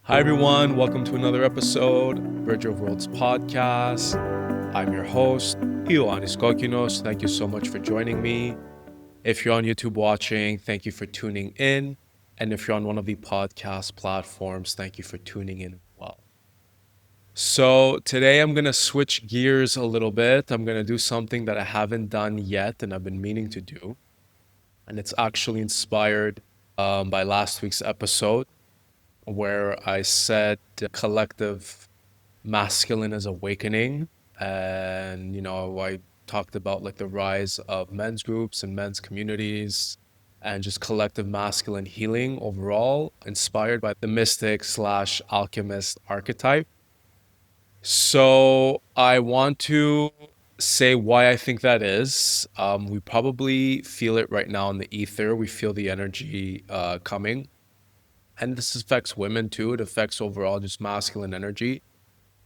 Hi, everyone. Welcome to another episode, Bridge of Worlds podcast. I'm your host, Ioannis Kokinos. Thank you so much for joining me. If you're on YouTube watching, thank you for tuning in. And if you're on one of the podcast platforms, thank you for tuning in as well. So today I'm going to switch gears a little bit. I'm going to do something that I haven't done yet and I've been meaning to do. And it's actually inspired by last week's episode, where I said collective masculine is awakening. And, I talked about like the rise of men's groups and men's communities and just collective masculine healing overall, inspired by the mystic slash alchemist archetype. So I want to say why I think that is. We probably feel it right now in the ether. We feel the energy coming. And this affects women too. It affects overall just masculine energy.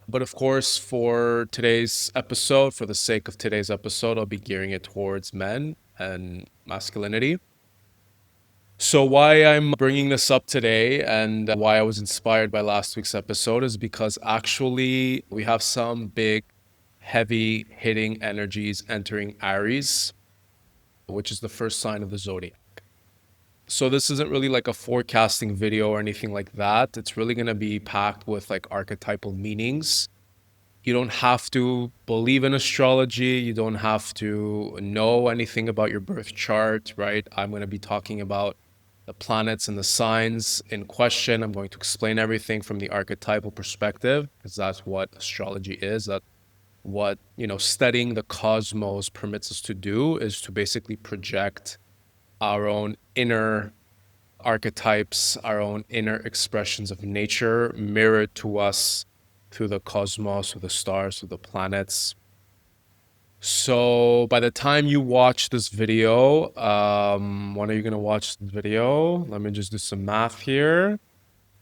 But of course, for today's episode, for the sake of today's episode, I'll be gearing it towards men and masculinity. So, why I'm bringing this up today and why I was inspired by last week's episode is because actually we have some big, heavy hitting energies entering Aries, which is the first sign of the zodiac. So this isn't really like a forecasting video or anything like that. It's really going to be packed with like archetypal meanings. You don't have to believe in astrology. You don't have to know anything about your birth chart, right? I'm going to be talking about the planets and the signs in question. I'm going to explain everything from the archetypal perspective, because that's what astrology is. That what, studying the cosmos permits us to do is to basically project our own inner archetypes, our own inner expressions of nature mirrored to us through the cosmos, through the stars, through the planets. So by the time you watch this video, when are you going to watch the video? Let me just do some math here.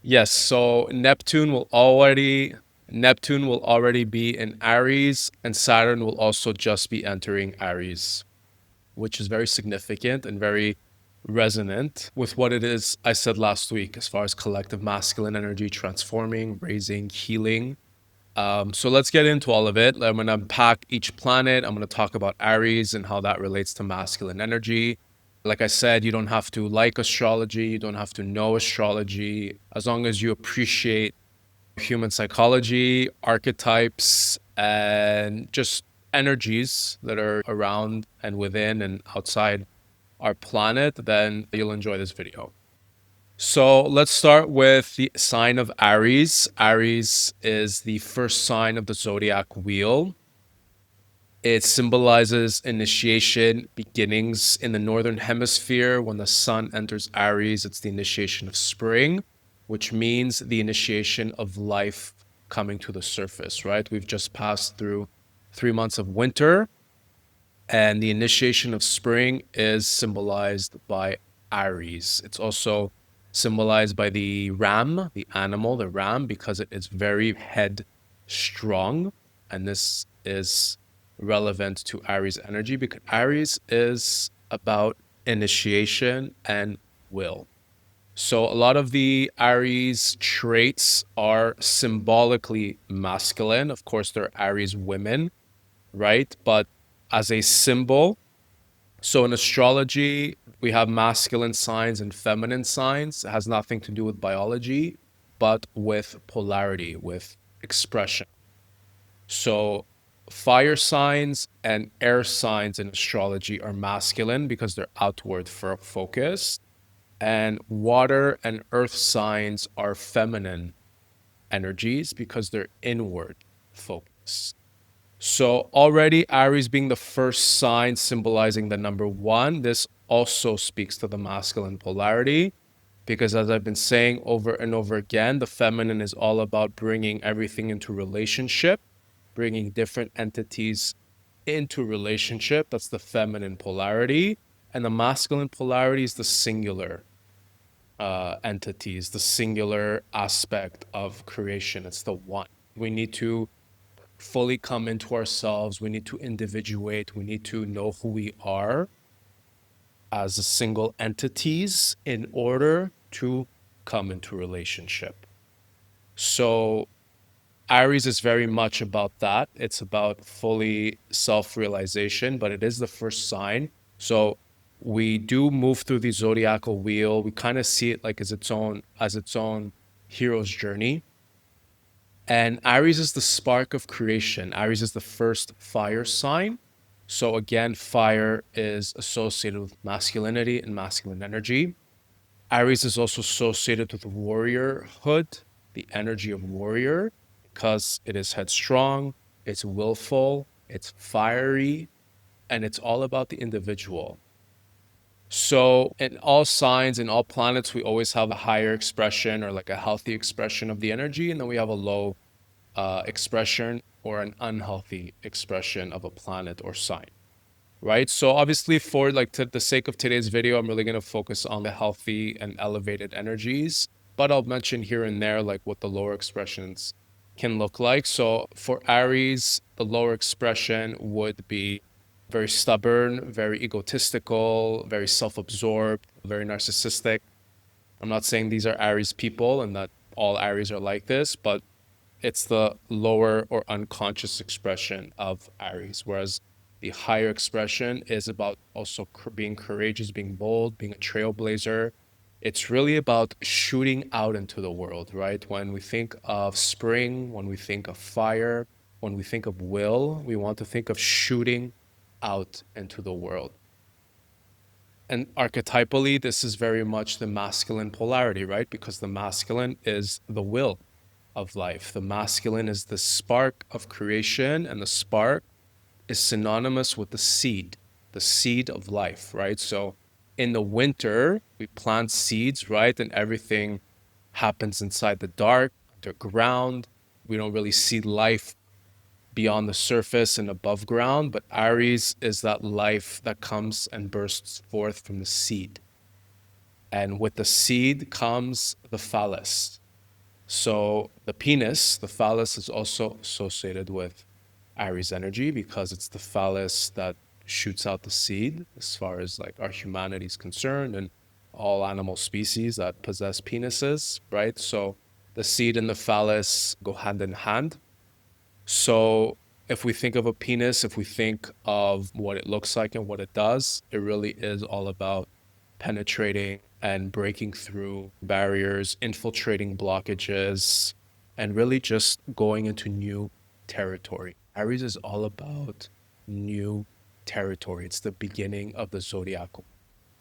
Yes, so Neptune will already be in Aries, and Saturn will also just be entering Aries, which is very significant and very resonant with what it is I said last week as far as collective masculine energy transforming, raising, healing. So let's get into all of it. I'm going to unpack each planet. I'm going to talk about Aries and how that relates to masculine energy. Like I said, you don't have to like astrology. You don't have to know astrology. As long as you appreciate human psychology, archetypes, and just energies that are around and within and outside our planet, then you'll enjoy this video. So let's start with the sign of Aries. Aries is the first sign of the zodiac wheel. It symbolizes initiation, beginnings in the northern hemisphere. When the sun enters Aries, it's the initiation of spring, which means the initiation of life coming to the surface, right? We've just passed through 3 months of winter, and the initiation of spring is symbolized by Aries. It's also symbolized by the ram, the animal, the ram, because it is very headstrong. And this is relevant to Aries energy because Aries is about initiation and will. So a lot of the Aries traits are symbolically masculine. Of course, they're Aries women, right? But as a symbol, so in astrology, we have masculine signs and feminine signs. It has nothing to do with biology, but with polarity, with expression. So fire signs and air signs in astrology are masculine because they're outward focused, and water and earth signs are feminine energies because they're inward focused. So already Aries being the first sign symbolizing the number one, this also speaks to the masculine polarity because, as I've been saying over and over again, the feminine is all about bringing everything into relationship, bringing different entities into relationship. That's the feminine polarity. And the masculine polarity is the singular entities, the singular aspect of creation. It's the one. We need to fully come into ourselves. We need to individuate. We need to know who we are as a single entities in order to come into relationship. So Aries is very much about that. It's about fully self-realization, but it is the first sign. So we do move through the zodiacal wheel. We kind of see it like as its own hero's journey. And Aries is the spark of creation. Aries is the first fire sign. So again, fire is associated with masculinity and masculine energy. Aries is also associated with warriorhood, the energy of warrior, because it is headstrong, it's willful, it's fiery, and it's all about the individual. So, in all signs, in all planets, we always have a higher expression or like a healthy expression of the energy, and then we have a low expression or an unhealthy expression of a planet or sign, right? So obviously for like to the sake of today's video, I'm really going to focus on the healthy and elevated energies, but I'll mention here and there like what the lower expressions can look like. So for Aries, the lower expression would be very stubborn, very egotistical, very self-absorbed, very narcissistic. I'm not saying these are Aries people and that all Aries are like this, but it's the lower or unconscious expression of Aries, whereas the higher expression is about also being courageous, being bold, being a trailblazer. It's really about shooting out into the world, right? When we think of spring, when we think of fire, when we think of will, we want to think of shooting out into the world. And archetypally, this is very much the masculine polarity, right? Because the masculine is the will of life. The masculine is the spark of creation, and the spark is synonymous with the seed of life, right? So in the winter, we plant seeds, right? And everything happens inside the dark, underground. We don't really see life beyond the surface and above ground, but Aries is that life that comes and bursts forth from the seed. And with the seed comes the phallus. So the penis, the phallus, is also associated with Aries energy because it's the phallus that shoots out the seed as far as like our humanity is concerned and all animal species that possess penises, right? So the seed and the phallus go hand in hand. So if we think of a penis, if we think of what it looks like and what it does, it really is all about penetrating and breaking through barriers, infiltrating blockages, and really just going into new territory. Aries is all about new territory. It's the beginning of the zodiacal,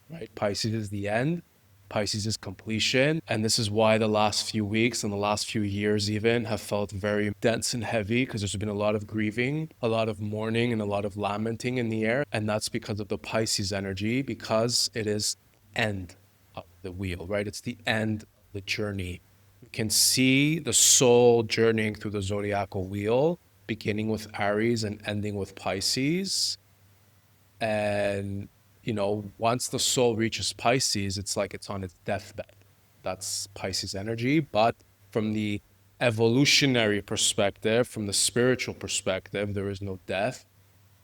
right? Pisces is the end. Pisces is completion. And this is why the last few weeks and the last few years even have felt very dense and heavy because there's been a lot of grieving, a lot of mourning, and a lot of lamenting in the air. And that's because of the Pisces energy, because it is end of the wheel, right? It's the end of the journey. You can see the soul journeying through the zodiacal wheel, beginning with Aries and ending with Pisces. And, once the soul reaches Pisces, it's like it's on its deathbed. That's Pisces energy. But from the evolutionary perspective, from the spiritual perspective, there is no death,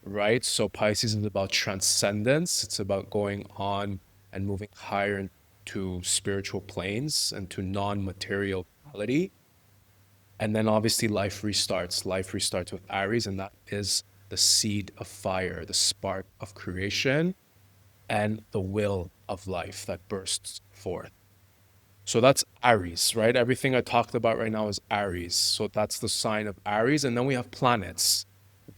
right? So Pisces is about transcendence. It's about going on and moving higher into spiritual planes and to non-material reality. And then obviously life restarts. Life restarts with Aries, and that is the seed of fire, the spark of creation, and the will of life that bursts forth. So that's Aries, right? Everything I talked about right now is Aries. So that's the sign of Aries. And then we have planets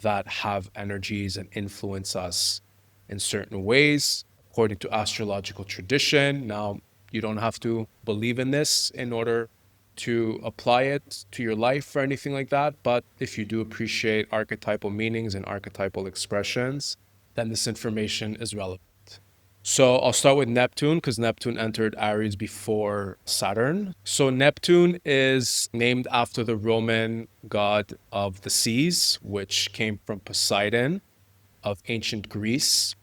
that have energies and influence us in certain ways according to astrological tradition. Now, you don't have to believe in this in order to apply it to your life or anything like that. But if you do appreciate archetypal meanings and archetypal expressions, then this information is relevant. So I'll start with Neptune because Neptune entered Aries before Saturn. So Neptune is named after the Roman god of the seas, which came from Poseidon of ancient Greece.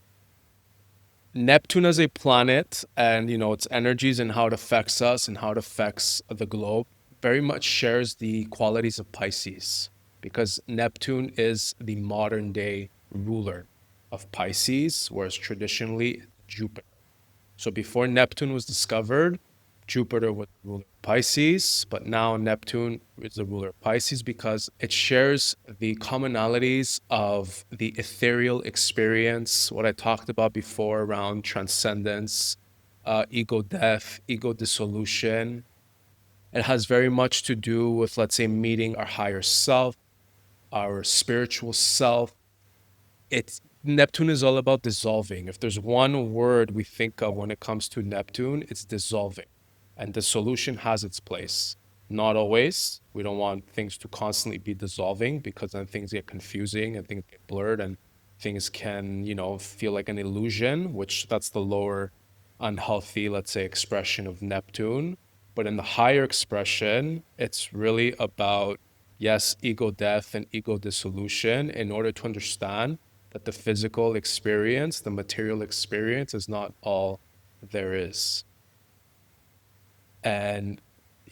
Neptune as a planet and its energies and how it affects us and how it affects the globe very much shares the qualities of Pisces because Neptune is the modern day ruler of Pisces, whereas traditionally Jupiter. So before Neptune was discovered, Jupiter was the ruler of Pisces, but now Neptune is the ruler of Pisces because it shares the commonalities of the ethereal experience, what I talked about before around transcendence, ego death, ego dissolution. It has very much to do with, let's say, meeting our higher self, our spiritual self. It's Neptune is all about dissolving. If there's one word we think of when it comes to Neptune, it's dissolving. And dissolution has its place. Not always. We don't want things to constantly be dissolving because then things get confusing and things get blurred and things can, feel like an illusion, which that's the lower unhealthy, let's say, expression of Neptune. But in the higher expression, it's really about, yes, ego death and ego dissolution in order to understand that the physical experience, the material experience is not all there is. And,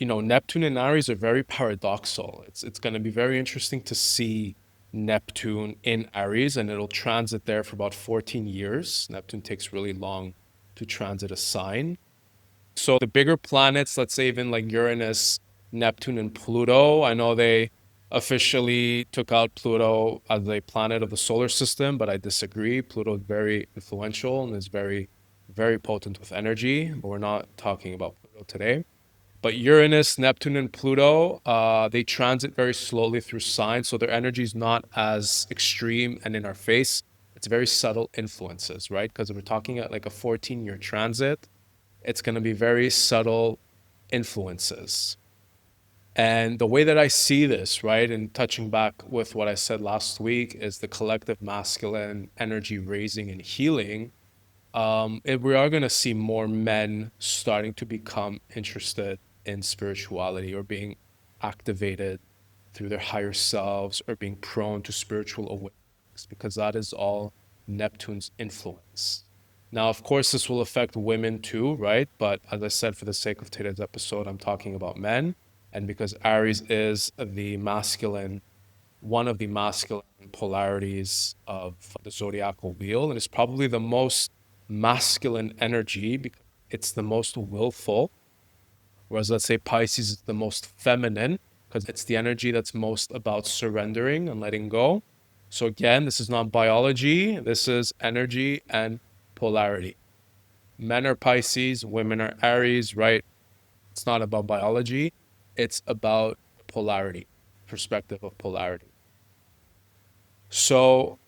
Neptune and Aries are very paradoxal. It's going to be very interesting to see Neptune in Aries, and it'll transit there for about 14 years. Neptune takes really long to transit a sign. So the bigger planets, let's say even like Uranus, Neptune, and Pluto, I know they officially took out Pluto as a planet of the solar system, but I disagree. Pluto is very influential and is very, very potent with energy, but we're not talking about Pluto today. But Uranus, Neptune, and Pluto, they transit very slowly through signs, so their energy is not as extreme and in our face. It's very subtle influences, right? Because if we're talking at like a 14-year transit, it's going to be very subtle influences. And the way that I see this, right, and touching back with what I said last week, is the collective masculine energy raising and healing. We are going to see more men starting to become interested in spirituality or being activated through their higher selves or being prone to spiritual awakenings because that is all Neptune's influence. Now, of course, this will affect women too, right? But as I said, for the sake of today's episode, I'm talking about men. And because Aries is the masculine, one of the masculine polarities of the zodiacal wheel, and it's probably the most masculine energy because it's the most willful. Whereas, let's say, Pisces is the most feminine because it's the energy that's most about surrendering and letting go. So, again, this is not biology, this is energy and polarity. Men are Pisces, women are Aries, right? It's not about biology, it's about polarity, perspective of polarity. So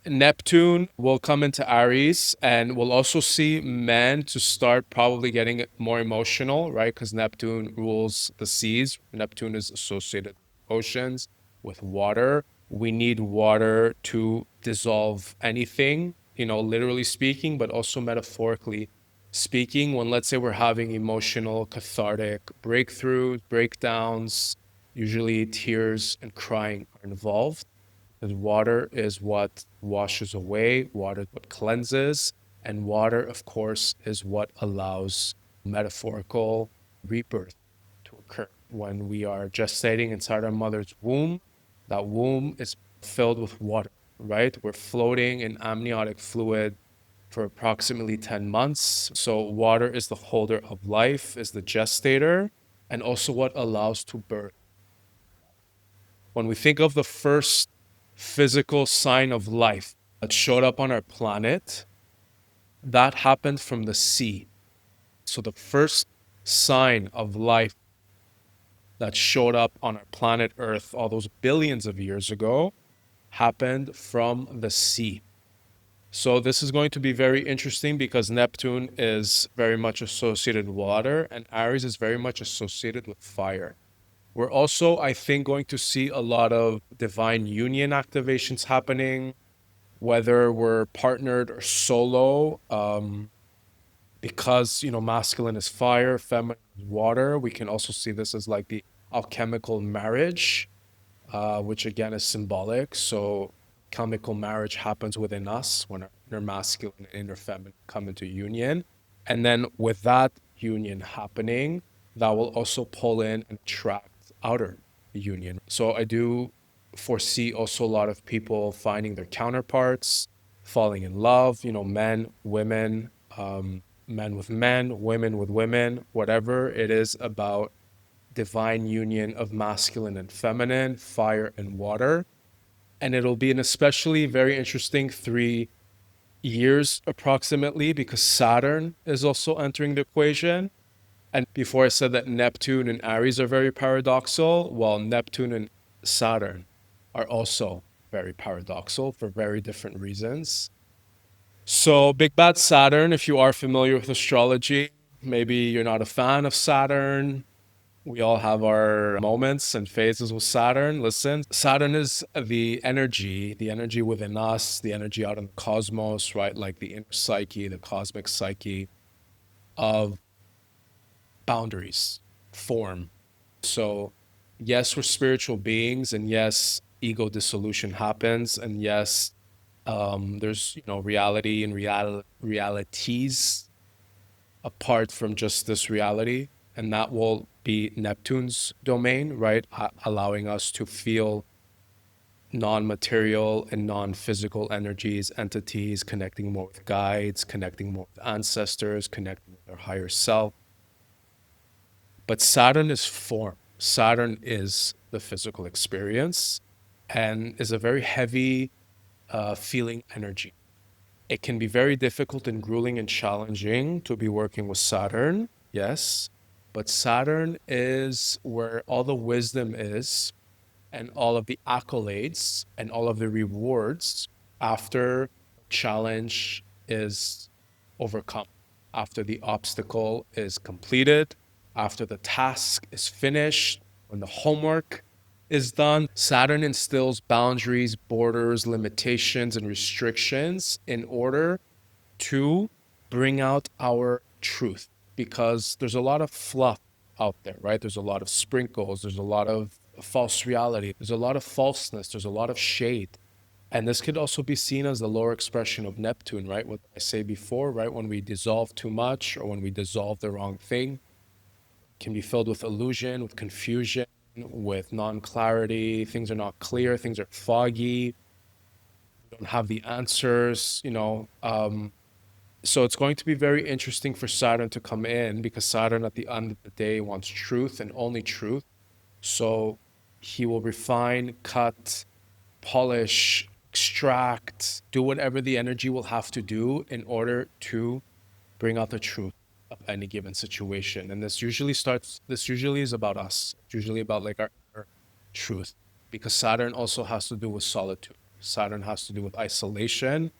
Neptune will come into Aries, and we'll also see men to start probably getting more emotional, right? Because Neptune rules the seas. Neptune is associated with oceans, with water. We need water to dissolve anything, literally speaking, but also metaphorically speaking. When, let's say, we're having emotional, cathartic breakthroughs, breakdowns, usually tears and crying are involved. Because water is what washes away, water is what cleanses, and water, of course, is what allows metaphorical rebirth to occur. When we are gestating inside our mother's womb, that womb is filled with water, right? We're floating in amniotic fluid for approximately 10 months. So water is the holder of life, is the gestator, and also what allows to birth. When we think of the first physical sign of life that showed up on our planet, that happened from the sea. So the first sign of life that showed up on our planet Earth all those billions of years ago happened from the sea. So this is going to be very interesting because Neptune is very much associated with water and Aries is very much associated with fire. We're also, I think, going to see a lot of divine union activations happening, whether we're partnered or solo, because, masculine is fire, feminine is water. We can also see this as like the alchemical marriage, which again is symbolic. So chemical marriage happens within us when our inner masculine and inner feminine come into union. And then with that union happening, that will also pull in and attract outer union. So I do foresee also a lot of people finding their counterparts, falling in love, men, women, men with men, women with women, whatever. It is about divine union of masculine and feminine, fire and water. And it'll be an especially very interesting 3 years approximately because Saturn is also entering the equation. And before I said that Neptune and Aries are very paradoxal, well, Neptune and Saturn are also very paradoxal for very different reasons. So, Big Bad Saturn, if you are familiar with astrology, maybe you're not a fan of Saturn. We all have our moments and phases with Saturn. Listen, Saturn is the energy within us, the energy out in the cosmos, right? Like the inner psyche, the cosmic psyche of boundaries, form. So, yes, we're spiritual beings, and yes, ego dissolution happens, and yes, there's reality and realities apart from just this reality, and that will be Neptune's domain, right? Allowing us to feel non-material and non-physical energies, entities, connecting more with guides, connecting more with ancestors, connecting with our higher self. But Saturn is form. Saturn is the physical experience and is a very heavy feeling energy. It can be very difficult and grueling and challenging to be working with Saturn, yes, but Saturn is where all the wisdom is and all of the accolades and all of the rewards after challenge is overcome, after the obstacle is completed, after the task is finished, when the homework is done. Saturn instills boundaries, borders, limitations, and restrictions in order to bring out our truth because there's a lot of fluff out there, right? There's a lot of sprinkles, there's a lot of false reality, there's a lot of falseness, there's a lot of shade. And this could also be seen as the lower expression of Neptune, right? What I say before, right? When we dissolve too much or when we dissolve the wrong thing, it can be filled with illusion, with confusion, with non-clarity. Things are not clear, things are foggy, we don't have the answers. So it's going to be very interesting for Saturn to come in because Saturn at the end of the day wants truth and only truth. So he will refine, cut, polish, extract, do whatever the energy will have to do in order to bring out the truth of any given situation. And this usually is about us. It's usually about like our truth because Saturn also has to do with solitude. Saturn has to do with isolation.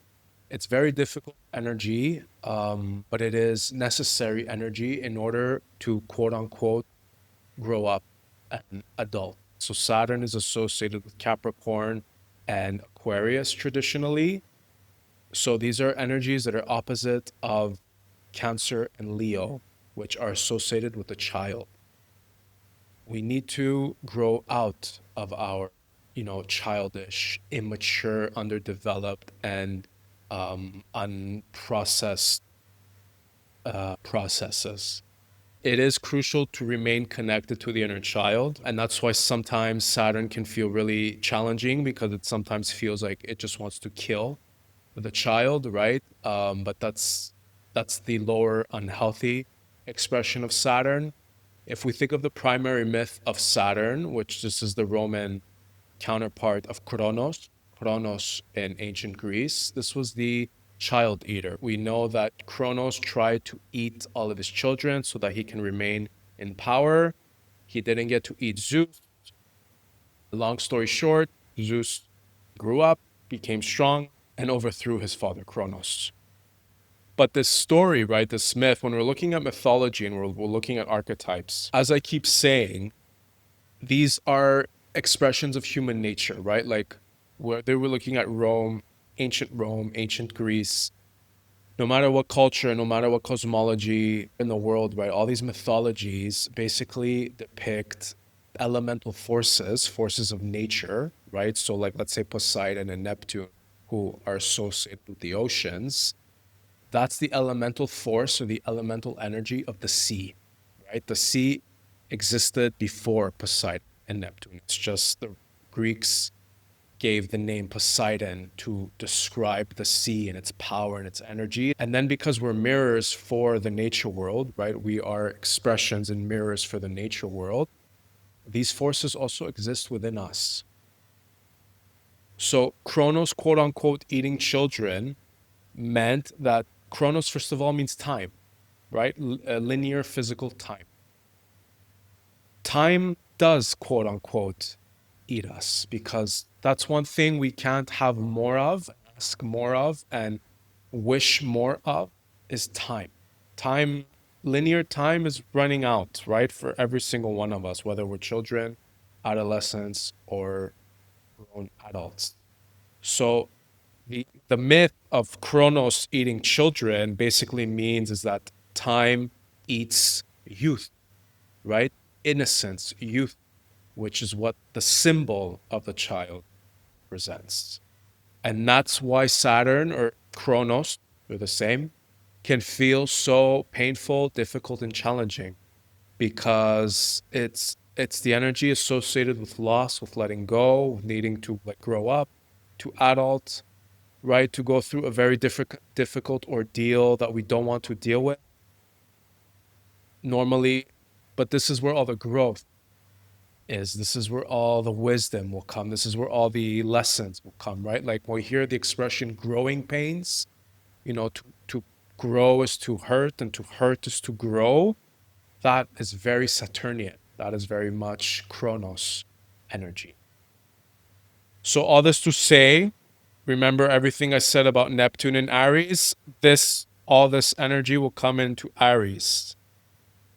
It's very difficult energy, but it is necessary energy in order to quote unquote grow up an adult. So Saturn is associated with Capricorn and Aquarius traditionally. So these are energies that are opposite of Cancer and Leo, which are associated with the child. We need to grow out of our, childish, immature, underdeveloped, and unprocessed processes. It is crucial to remain connected to the inner child. And that's why sometimes Saturn can feel really challenging because it sometimes feels like it just wants to kill the child, right? But that's the lower unhealthy expression of Saturn. If we think of the primary myth of Saturn, which this is the Roman counterpart of Kronos, Kronos in ancient Greece, this was the child eater. We know that Kronos tried to eat all of his children so that he can remain in power. He didn't get to eat Zeus. Long story short, Zeus grew up, became strong, and overthrew his father Kronos. But this story, right, this myth, when we're looking at mythology and we're looking at archetypes, as I keep saying, these are expressions of human nature, right? Like where they were looking at Rome, ancient Greece, no matter what culture, no matter what cosmology in the world, right? All these mythologies basically depict elemental forces, forces of nature, right? So like let's say Poseidon and Neptune, who are associated with the oceans, that's the elemental force or the elemental energy of the sea, right? The sea existed before Poseidon and Neptune. It's just the Greeks gave the name Poseidon to describe the sea and its power and its energy. And then because we're mirrors for the nature world, right? We are expressions and mirrors for the nature world. These forces also exist within us. So Kronos, quote unquote, eating children meant that Kronos, first of all, means time, right? Linear physical time. Time does, quote unquote, eat us because that's one thing we can't have more of, ask more of, and wish more of is time. Time, linear time is running out, right? For every single one of us, whether we're children, adolescents, or grown adults. So the myth of Kronos eating children basically means is that time eats youth, right? Innocence, youth, which is what the symbol of the child presents. And that's why Saturn or Kronos, they're the same, can feel so painful, difficult, and challenging because it's the energy associated with loss, with letting go, with needing to like grow up, to adult, right? To go through a very difficult ordeal that we don't want to deal with normally. But this is where all the growth is. This is where all the wisdom will come. This is where all the lessons will come, right? Like when we hear the expression growing pains, to grow is to hurt and to hurt is to grow. That is very Saturnian. That is very much Kronos energy. So all this to say, remember everything I said about Neptune and Aries? All this energy will come into Aries.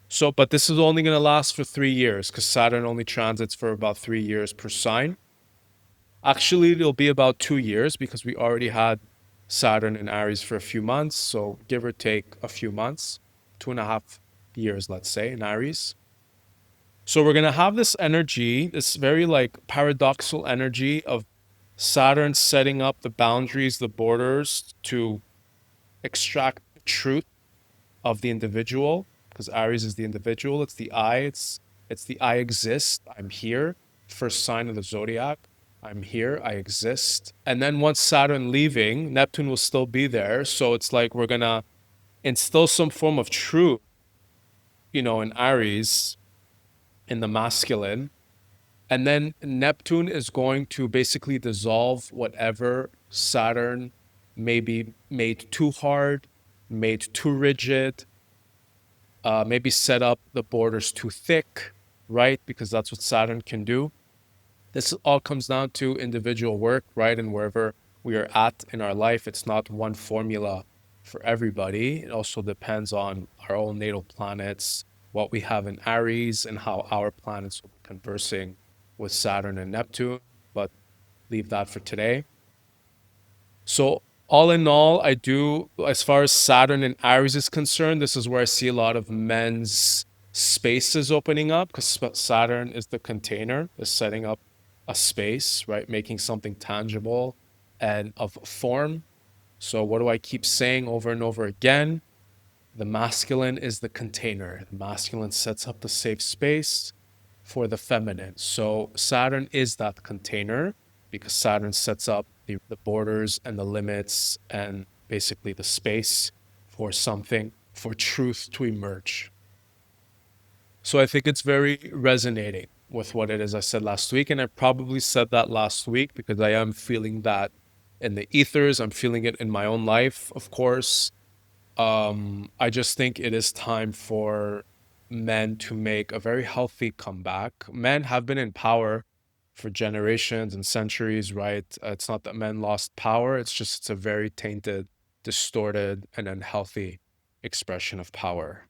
So, but this is only going to last for 3 years because Saturn only transits for about 3 years per sign. Actually, it'll be about 2 years because we already had Saturn in Aries for a few months. So, give or take a few months, 2.5 years, let's say, in Aries. So, we're going to have this energy, this very like paradoxical energy of Saturn setting up the boundaries, the borders to extract the truth of the individual, because Aries is the individual. It's the I. It's the I exist. I'm here. First sign of the zodiac. I'm here. I exist. And then once Saturn leaving, Neptune will still be there. So it's like we're gonna instill some form of truth, in Aries, in the masculine. And then Neptune is going to basically dissolve whatever Saturn may be made too hard, made too rigid, maybe set up the borders too thick, right? Because that's what Saturn can do. This all comes down to individual work, right? And wherever we are at in our life, it's not one formula for everybody. It also depends on our own natal planets, what we have in Aries, and how our planets will be conversing with Saturn and Neptune. But leave that for today. So all in all, I do, as far as Saturn and Aries is concerned, this is where I see a lot of men's spaces opening up because Saturn is the container, is setting up a space, right? Making something tangible and of form. So what do I keep saying over and over again? The masculine is the container. The masculine sets up the safe space for the feminine. So Saturn is that container because Saturn sets up the borders and the limits and basically the space for something, for truth to emerge. So I think it's very resonating with what it is I said last week. And I probably said that last week because I am feeling that in the ethers. I'm feeling it in my own life, of course. I just think it is time for men to make a very healthy comeback. Men have been in power for generations and centuries, right? It's not that men lost power, it's just it's a very tainted, distorted, and unhealthy expression of power.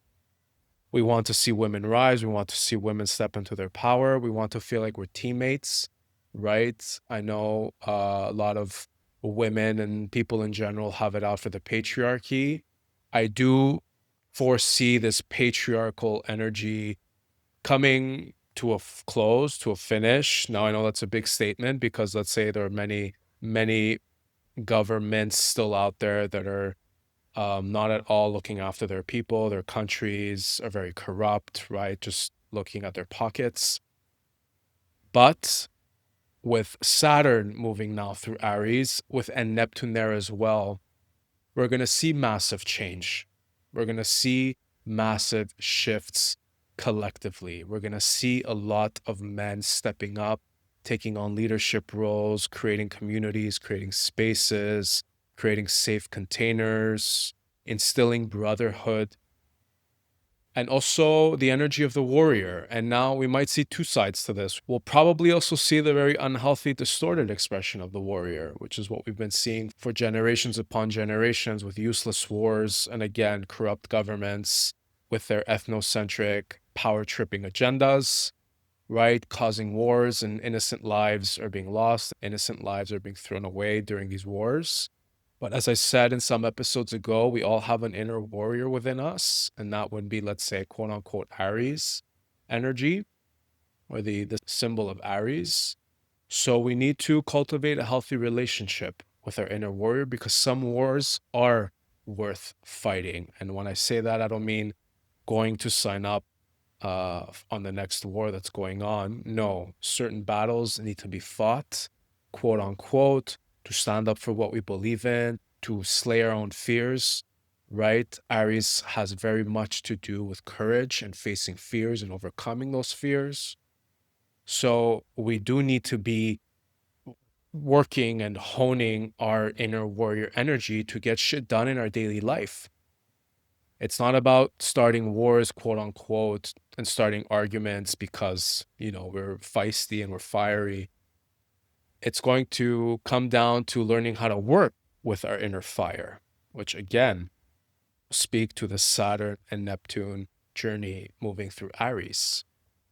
We want to see women rise. We want to see women step into their power. We want to feel like we're teammates, right? I know a lot of women and people in general have it out for the patriarchy. I do foresee this patriarchal energy coming to a close, to a finish. Now, I know that's a big statement because let's say there are many, many governments still out there that are not at all looking after their people. Their countries are very corrupt, right? Just looking at their pockets. But with Saturn moving now through Aries, and Neptune there as well, we're going to see massive change. We're going to see massive shifts collectively. We're going to see a lot of men stepping up, taking on leadership roles, creating communities, creating spaces, creating safe containers, instilling brotherhood, and also the energy of the warrior. And now we might see two sides to this. We'll probably also see the very unhealthy, distorted expression of the warrior, which is what we've been seeing for generations upon generations with useless wars and, again, corrupt governments with their ethnocentric, power-tripping agendas, right? Causing wars, and innocent lives are being lost. Innocent lives are being thrown away during these wars. But as I said in some episodes ago, we all have an inner warrior within us, and that would be, let's say, quote unquote, Aries energy, or the symbol of Aries. So we need to cultivate a healthy relationship with our inner warrior, because some wars are worth fighting. And when I say that, I don't mean going to sign up on the next war that's going on. No, certain battles need to be fought, quote unquote, to stand up for what we believe in, to slay our own fears, right? Aries has very much to do with courage and facing fears and overcoming those fears. So we do need to be working and honing our inner warrior energy to get shit done in our daily life. It's not about starting wars, quote unquote, and starting arguments because, we're feisty and we're fiery. It's going to come down to learning how to work with our inner fire, which again, speak to the Saturn and Neptune journey moving through Aries.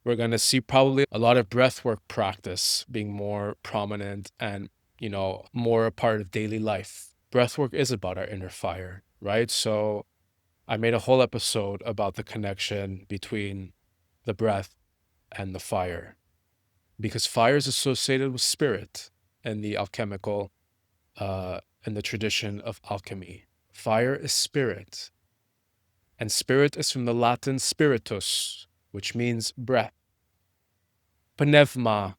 We're going to see probably a lot of breathwork practice being more prominent and, more a part of daily life. Breathwork is about our inner fire, right? So I made a whole episode about the connection between the breath and the fire, because fire is associated with spirit and the alchemical, in the tradition of alchemy. Fire is spirit, and spirit is from the Latin spiritus, which means breath. Pneuma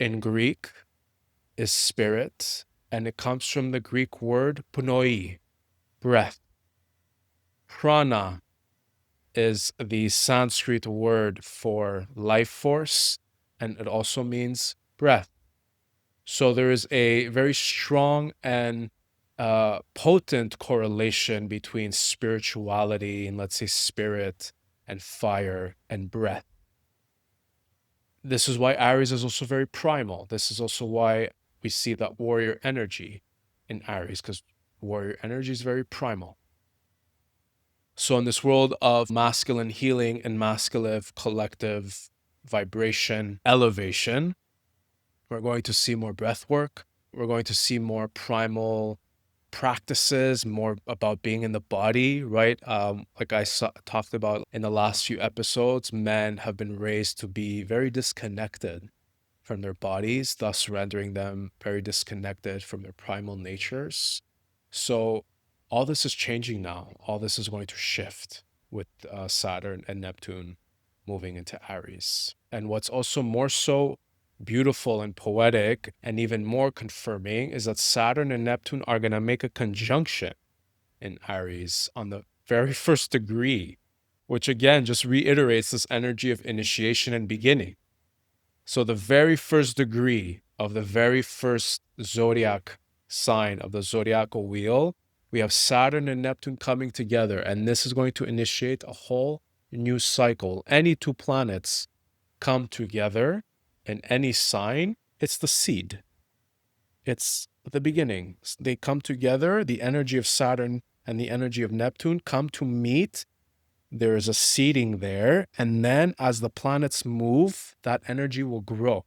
in Greek is spirit, and it comes from the Greek word pnoi, breath. Prana is the Sanskrit word for life force, and it also means breath. So there is a very strong and potent correlation between spirituality and, let's say, spirit and fire and breath. This is why Aries is also very primal. This is also why we see that warrior energy in Aries, because warrior energy is very primal. So in this world of masculine healing and masculine collective vibration elevation, we're going to see more breath work. We're going to see more primal practices, more about being in the body, right? Like I talked about in the last few episodes, men have been raised to be very disconnected from their bodies, thus rendering them very disconnected from their primal natures. So all this is changing now. All this is going to shift with Saturn and Neptune moving into Aries. And what's also more so beautiful and poetic and even more confirming is that Saturn and Neptune are going to make a conjunction in Aries on the very first degree, which again just reiterates this energy of initiation and beginning. So the very first degree of the very first zodiac sign of the zodiacal wheel, we have Saturn and Neptune coming together, and this is going to initiate a whole new cycle. Any two planets come together in any sign, it's the seed. It's the beginning. They come together, the energy of Saturn and the energy of Neptune come to meet. There is a seeding there, and then as the planets move, that energy will grow.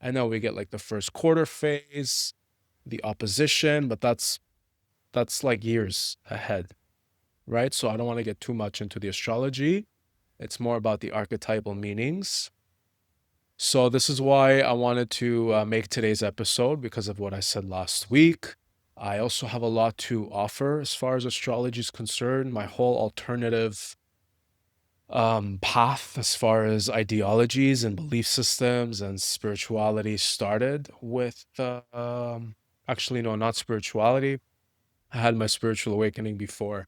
I know we get like the first quarter phase, the opposition, but that's like years ahead, right? So I don't want to get too much into the astrology. It's more about the archetypal meanings. So this is why I wanted to make today's episode, because of what I said last week. I also have a lot to offer as far as astrology is concerned. My whole alternative path as far as ideologies and belief systems and spirituality started with actually no, not spirituality. I had my spiritual awakening before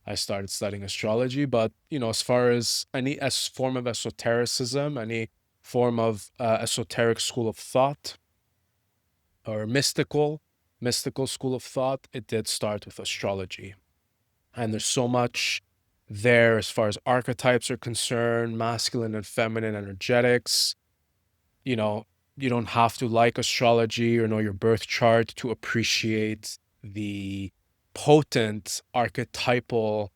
I started studying astrology, but as far as any form of esotericism, any form of esoteric school of thought or mystical school of thought, it did start with astrology. And there's so much there as far as archetypes are concerned, masculine and feminine energetics. You know, you don't have to like astrology or know your birth chart to appreciate the potent archetypal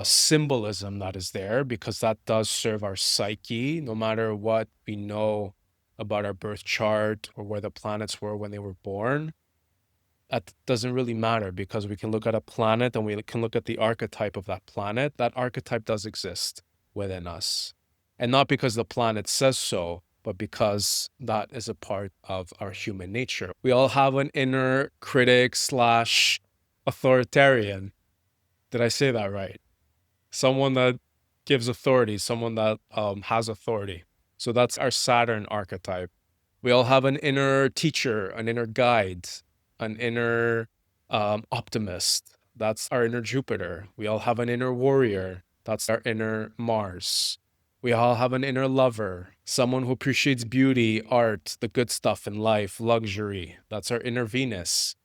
symbolism that is there, because that does serve our psyche, no matter what we know about our birth chart or where the planets were when they were born. That doesn't really matter, because we can look at a planet and we can look at the archetype of that planet. That archetype does exist within us. And not because the planet says so, but because that is a part of our human nature. We all have an inner critic slash authoritarian. Did I say that right? Someone that gives authority, someone that has authority. So that's our Saturn archetype. We all have an inner teacher, an inner guide, an inner optimist. That's our inner Jupiter. We all have an inner warrior. That's our inner Mars. We all have an inner lover, someone who appreciates beauty, art, the good stuff in life, luxury. That's our inner Venus.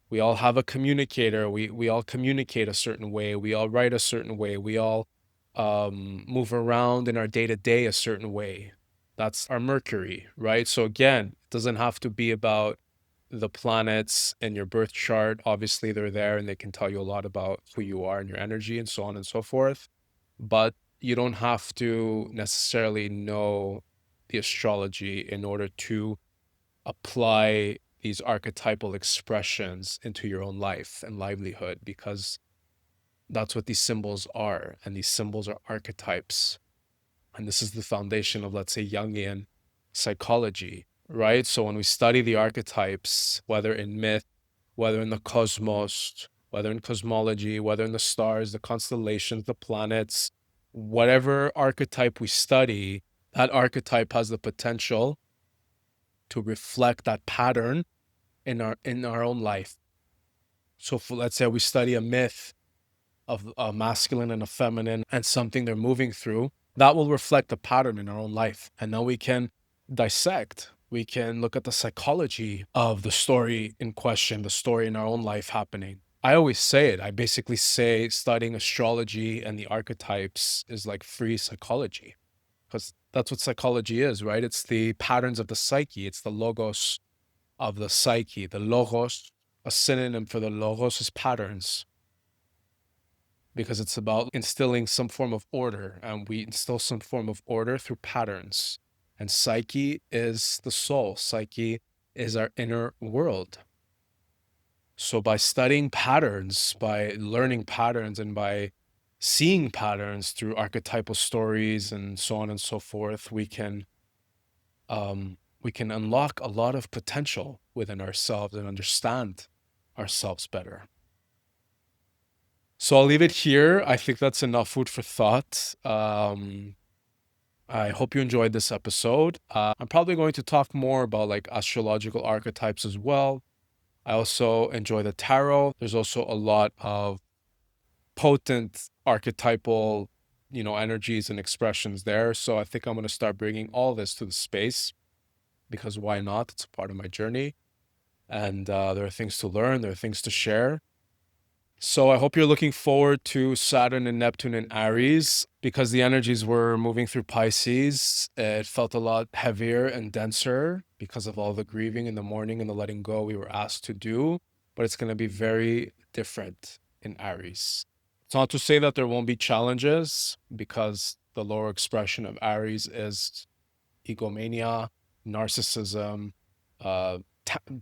We all have a communicator. We all communicate a certain way. We all write a certain way. We all move around in our day to day a certain way. That's our Mercury, right? So again, it doesn't have to be about the planets in your birth chart. Obviously, they're there and they can tell you a lot about who you are and your energy and so on and so forth. But you don't have to necessarily know the astrology in order to apply these archetypal expressions into your own life and livelihood, because that's what these symbols are. And these symbols are archetypes. And this is the foundation of, let's say, Jungian psychology, right? So when we study the archetypes, whether in myth, whether in the cosmos, whether in cosmology, whether in the stars, the constellations, the planets, whatever archetype we study, that archetype has the potential to reflect that pattern in our own life. So let's say we study a myth of a masculine and a feminine and something they're moving through, that will reflect a pattern in our own life. And now we can dissect, we can look at the psychology of the story in question, the story in our own life happening. I always say it. I basically say studying astrology and the archetypes is like free psychology, because that's what psychology is, right? It's the patterns of the psyche. It's the logos of the psyche. The logos, a synonym for the logos is patterns, because it's about instilling some form of order, and we instill some form of order through patterns. And psyche is the soul. Psyche is our inner world. So by studying patterns, by learning patterns, and by seeing patterns through archetypal stories and so on and so forth, we can unlock a lot of potential within ourselves and understand ourselves better. So I'll leave it here. I think that's enough food for thought. I hope you enjoyed this episode. I'm probably going to talk more about like astrological archetypes as well. I also enjoy the tarot. There's also a lot of potent archetypal, energies and expressions there. So I think I'm going to start bringing all this to the space, because why not? It's a part of my journey. And there are things to learn, there are things to share. So I hope you're looking forward to Saturn and Neptune in Aries, because the energies were moving through Pisces. It felt a lot heavier and denser because of all the grieving in the morning and the letting go we were asked to do. But it's going to be very different in Aries. It's not to say that there won't be challenges, because the lower expression of Aries is egomania, narcissism,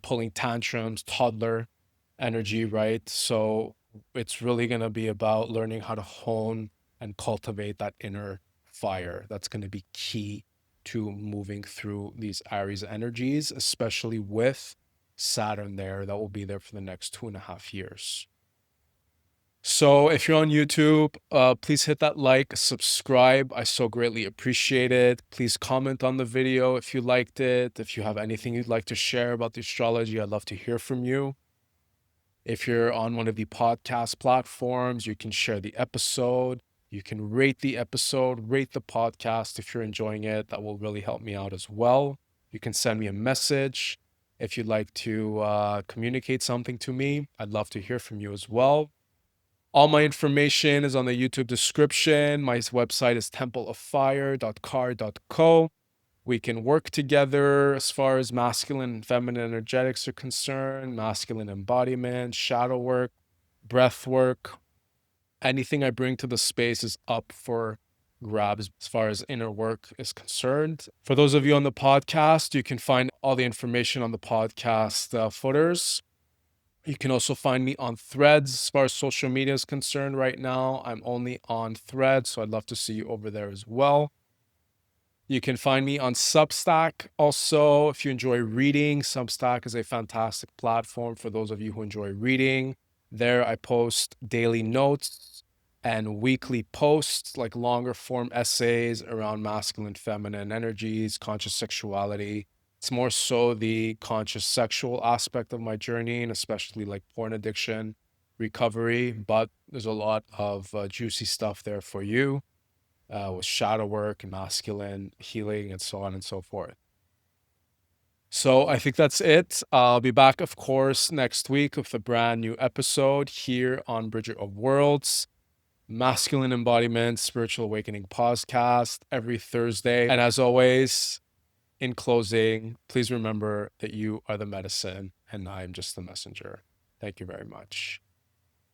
pulling tantrums, toddler energy, right? So it's really going to be about learning how to hone and cultivate that inner fire. That's going to be key to moving through these Aries energies, especially with Saturn there. That will be there for the next 2.5 years. So if you're on YouTube, please hit that like, subscribe. I so greatly appreciate it. Please comment on the video if you liked it. If you have anything you'd like to share about the astrology, I'd love to hear from you. If you're on one of the podcast platforms, you can share the episode. You can rate the episode, rate the podcast if you're enjoying it. That will really help me out as well. You can send me a message if you'd like to communicate something to me. I'd love to hear from you as well. All my information is on the YouTube description. My website is templeoffire.car.co. We can work together as far as masculine and feminine energetics are concerned, masculine embodiment, shadow work, breath work. Anything I bring to the space is up for grabs as far as inner work is concerned. For those of you on the podcast, you can find all the information on the podcast footers. You can also find me on Threads as far as social media is concerned right now. I'm only on Threads, so I'd love to see you over there as well. You can find me on Substack. Also, if you enjoy reading, Substack is a fantastic platform for those of you who enjoy reading. There, I post daily notes and weekly posts, like longer form essays around masculine, feminine energies, conscious sexuality. It's more so the conscious sexual aspect of my journey, and especially like porn addiction recovery. But there's a lot of juicy stuff there for you with shadow work and masculine healing and so on and so forth. So I think that's it. I'll be back, of course, next week with a brand new episode here on Bridger of Worlds, Masculine Embodiment, Spiritual Awakening podcast every Thursday. And as always, in closing, please remember that you are the medicine and I'm just the messenger. Thank you very much.